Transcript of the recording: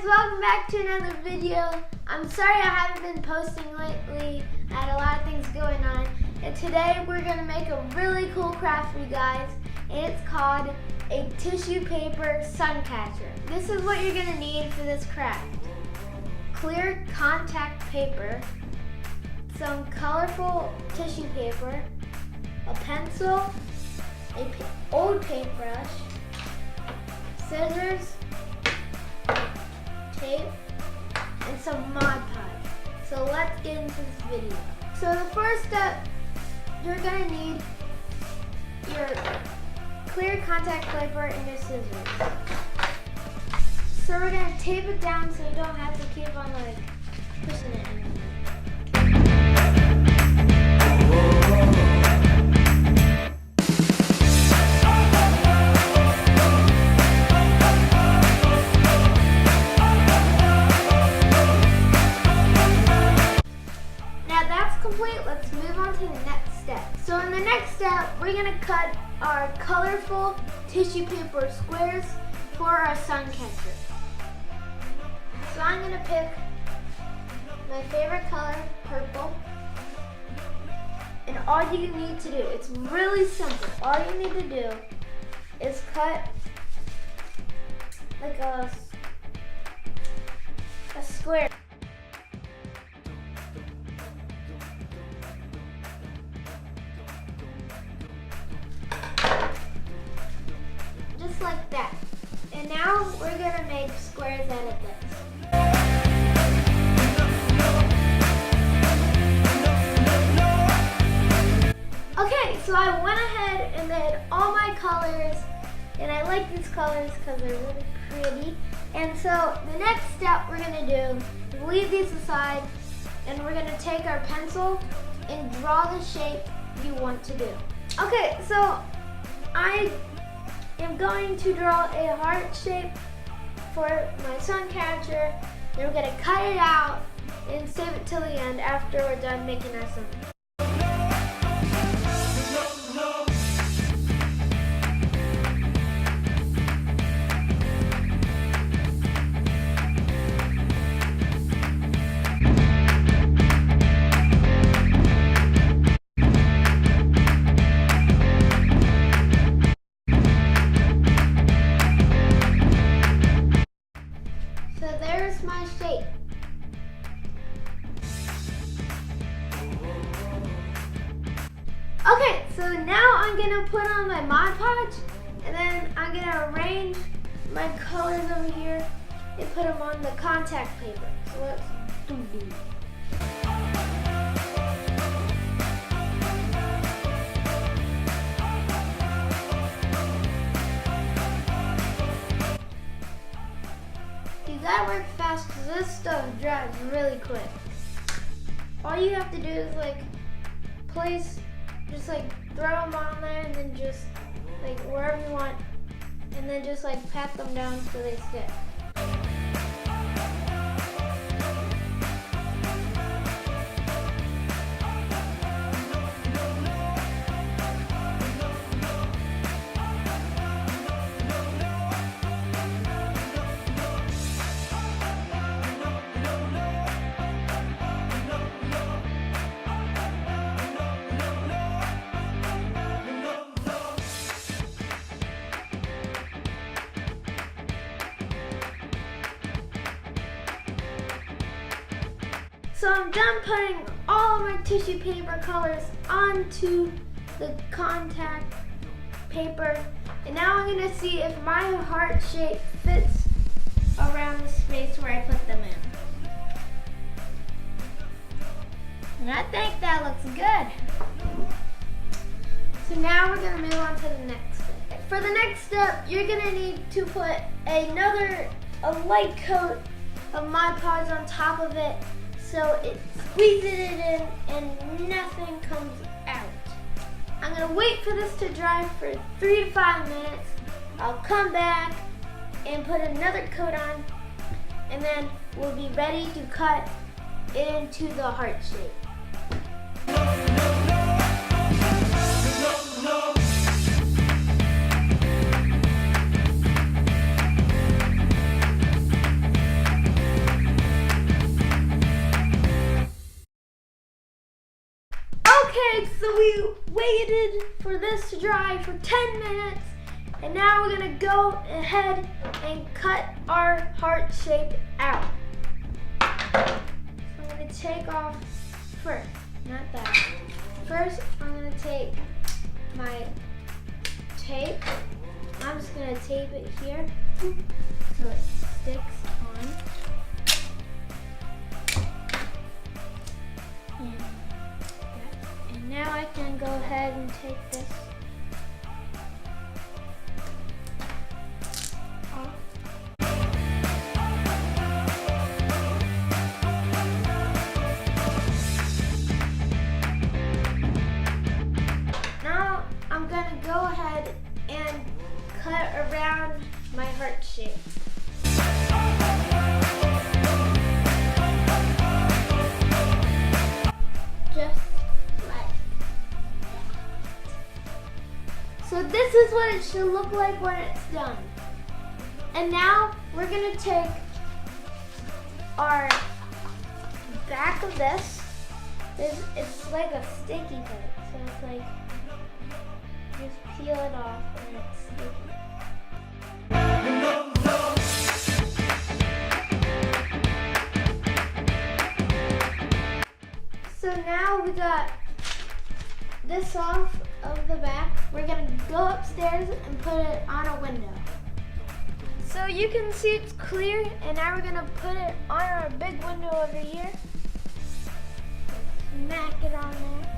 guys, welcome back to another video. I'm sorry I haven't been posting lately. I had a lot of things going on. And today we're gonna make a really cool craft for you guys. And it's called a tissue paper sun catcher. This is what you're gonna need for this craft. Clear contact paper, some colorful tissue paper, a pencil, an old paintbrush, scissors, tape, and some Mod Podge. So let's get into this video. So the first step, you're gonna need your clear contact paper and your scissors. So we're gonna tape it down so you don't have to keep on pushing it anymore. Let's move on to the next step. So in the next step, we're gonna cut our colorful tissue paper squares for our sun catcher. So I'm gonna pick my favorite color, purple. And all you need to do, it's really simple. All you need to do is cut like a square. Like that. And now we're gonna make squares out of this. Okay, so I went ahead and made all my colors, and I like these colors because they're really pretty. And so the next step we're gonna do is leave these aside, and we're gonna take our pencil and draw the shape you want to do. Okay, so I'm going to draw a heart shape for my sun catcher. Then we're gonna cut it out and save it till the end after we're done making our sun. There's my shape. Okay, so now I'm gonna put on my Mod Podge, and then I'm gonna arrange my colors over here and put them on the contact paper. So let's do these. You gotta work fast because this stuff dries really quick. All you have to do is throw them on there and then just wherever you want, and then just pat them down so they stick. So I'm done putting all of my tissue paper colors onto the contact paper. And now I'm gonna see if my heart shape fits around the space where I put them in. And I think that looks good. So now we're gonna move on to the next step. For the next step, you're gonna need to put a light coat of Mod Podge on top of it, so it squeezes it in and nothing comes out. I'm gonna wait for this to dry for 3 to 5 minutes. I'll come back and put another coat on, and then we'll be ready to cut it into the heart shape. we waited for this to dry for 10 minutes, and now we're gonna go ahead and cut our heart shape out. So I'm gonna take off first, not that. First, I'm gonna take my tape. I'm just gonna tape it here so it sticks on. And now I can go ahead and take this off. Now I'm gonna go ahead and cut around my heart shape. Just like that. So this is what it should look like when it's done. And now we're gonna take our back of this. It's like a sticky tape, so it's like just peel it off and it's sticky. So now we got this off of the back. We're gonna go upstairs and put it on a window. So you can see it's clear, and now we're gonna put it on our big window over here. Smack it on there.